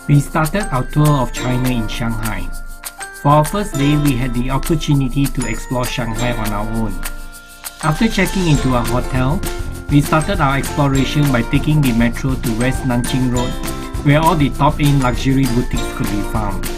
We started our tour of China in Shanghai. For our first day, we had the opportunity to explore Shanghai on our own. After checking into our hotel, we started our exploration by taking the metro to West Nanjing Road, where all the top-end luxury boutiques could be found.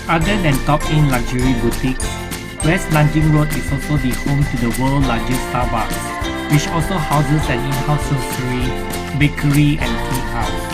Other than top-end luxury boutiques, West Nanjing Road is also the home to the world's largest Starbucks, which also houses an in-house grocery, bakery and tea house.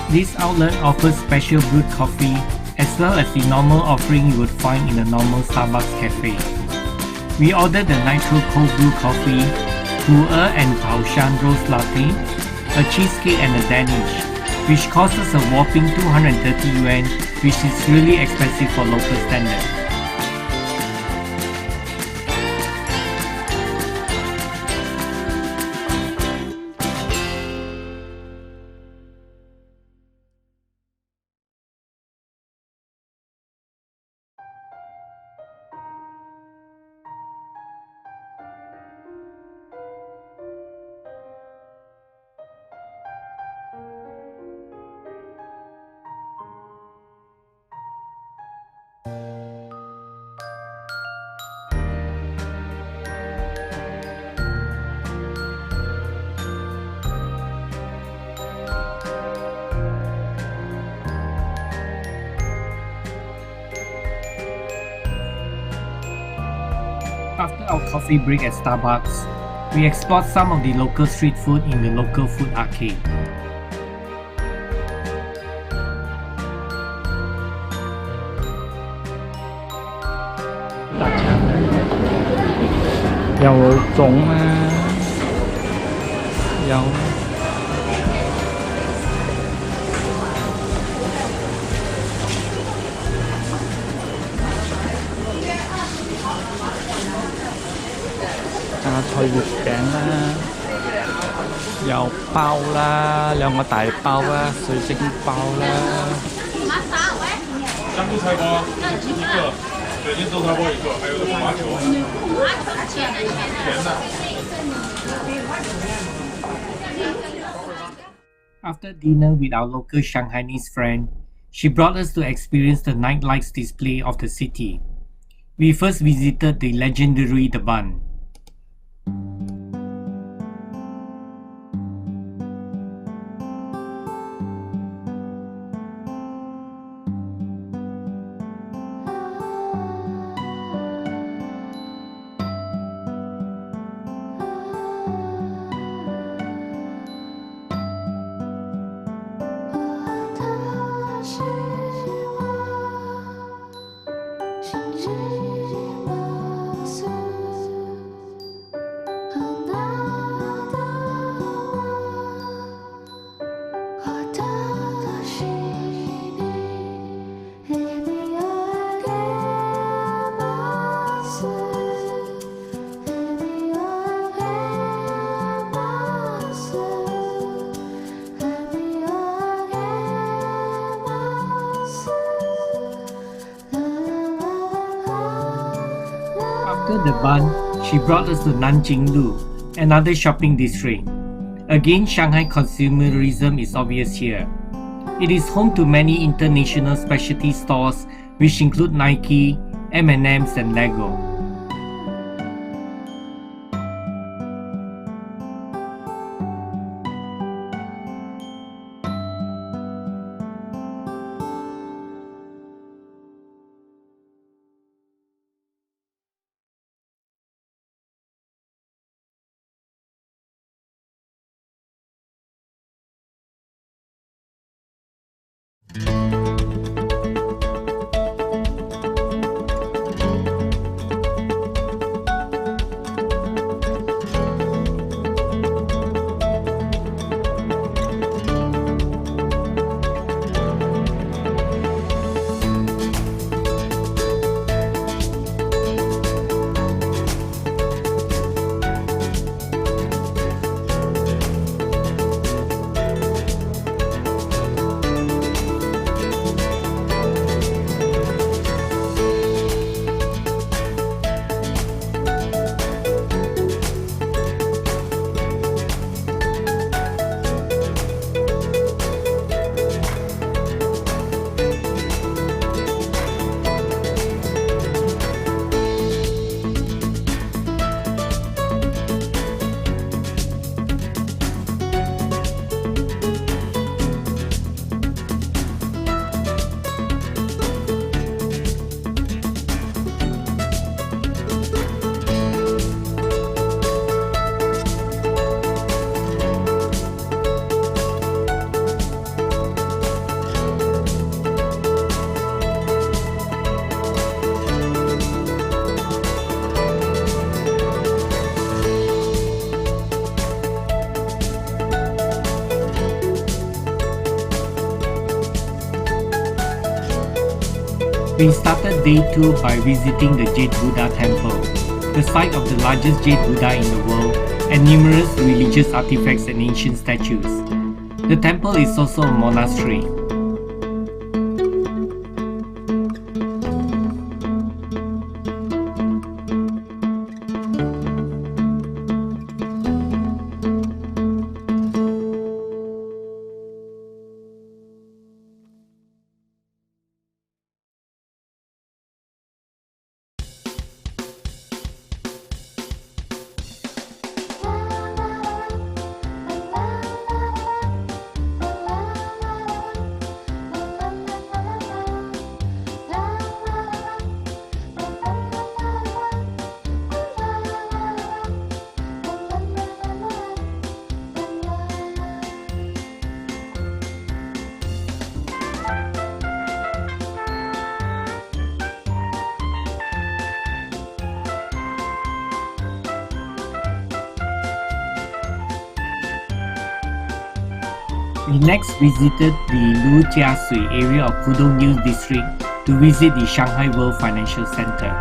This outlet offers special brewed coffee as well as the normal offering you would find in a normal Starbucks cafe. We ordered the Nitro Cold Brew Coffee, Pu'er and Taoshan Rose Latte, a cheesecake and a Danish, which cost us a whopping 230 yuan, which is really expensive for local standards. After our coffee break at Starbucks, we explored some of the local street food in the local food arcade. Có trống có脆月餅啦，有包啦，兩個大包啦，水晶包啦。香菇菜包一个，水晶豆菜包一个，还有个麻球，甜的。After dinner with our local Shanghainese friend, she brought us to experience the nightlife display of the city. We first visited the legendary The Bund. After the bun, she brought us to Nanjinglu, another shopping district. Again, Shanghai consumerism is obvious here. It is home to many international specialty stores which include Nike, M&M's and Lego. We started day 2 by visiting the Jade Buddha temple, the site of the largest Jade Buddha in the world and numerous religious artifacts and ancient statues. The temple is also a monastery. We next visited the Lujiasui area of Pudong New District to visit the Shanghai World Financial Center.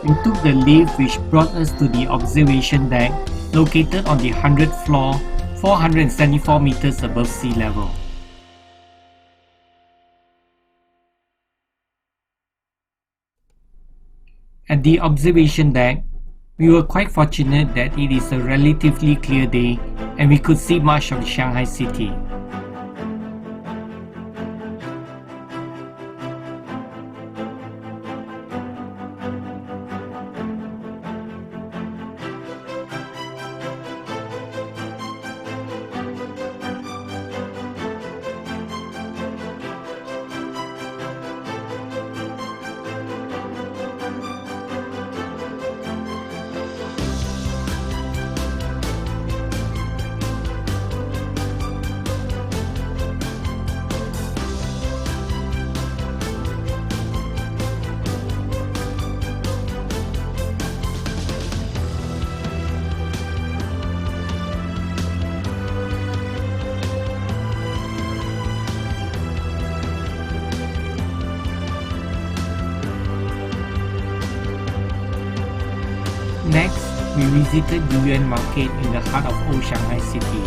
We took the lift which brought us to the observation deck located on the 100th floor, 474 meters above sea level. At the observation deck, we were quite fortunate that it is a relatively clear day and we could see much of Shanghai city. Next, we visited Yuan Market in the heart of old Shanghai city.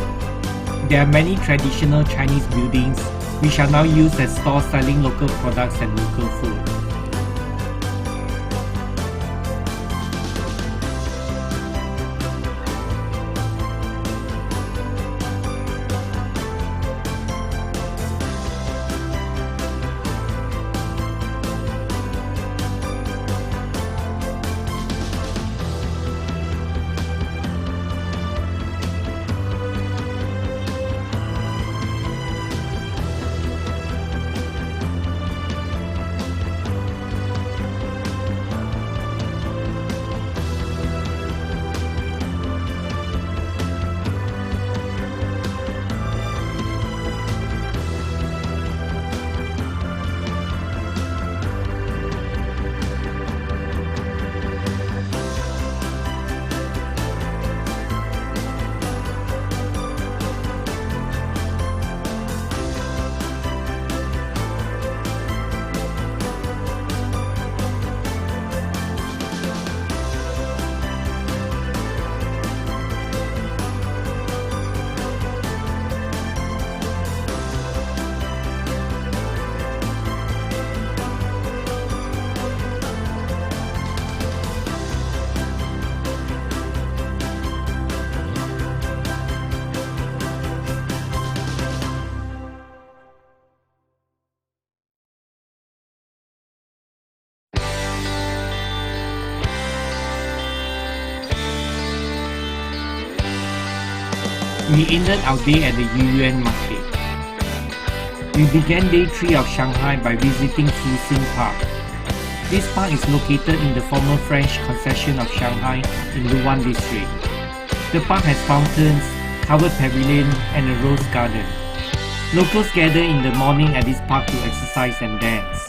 There are many traditional Chinese buildings which are now used as stores selling local products and local food. We ended our day at the Yuan Market. We began day 3 of Shanghai by visiting Kingston Harbour. This park is located in the former French concession of Shanghai in Luwan district. The park has fountains, covered pavilion and a rose garden. Locals gather in the morning at this park to exercise and dance.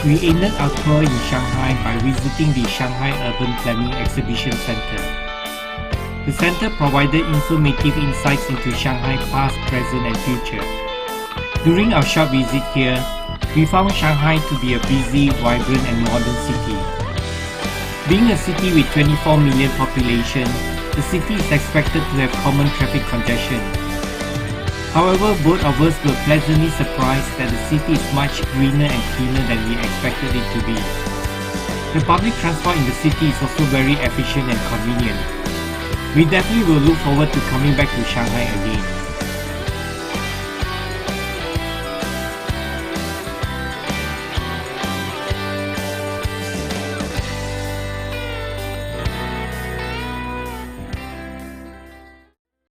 We ended our tour in Shanghai by visiting the Shanghai Urban Planning Exhibition Center. The center provided informative insights into Shanghai past, present and future. During our short visit here, we found Shanghai to be a busy, vibrant and modern city. Being a city with 24 million population, the city is expected to have common traffic congestion. However, both of us were pleasantly surprised that the city is much greener and cleaner than we expected it to be. The public transport in the city is also very efficient and convenient. We definitely will look forward to coming back to Shanghai again.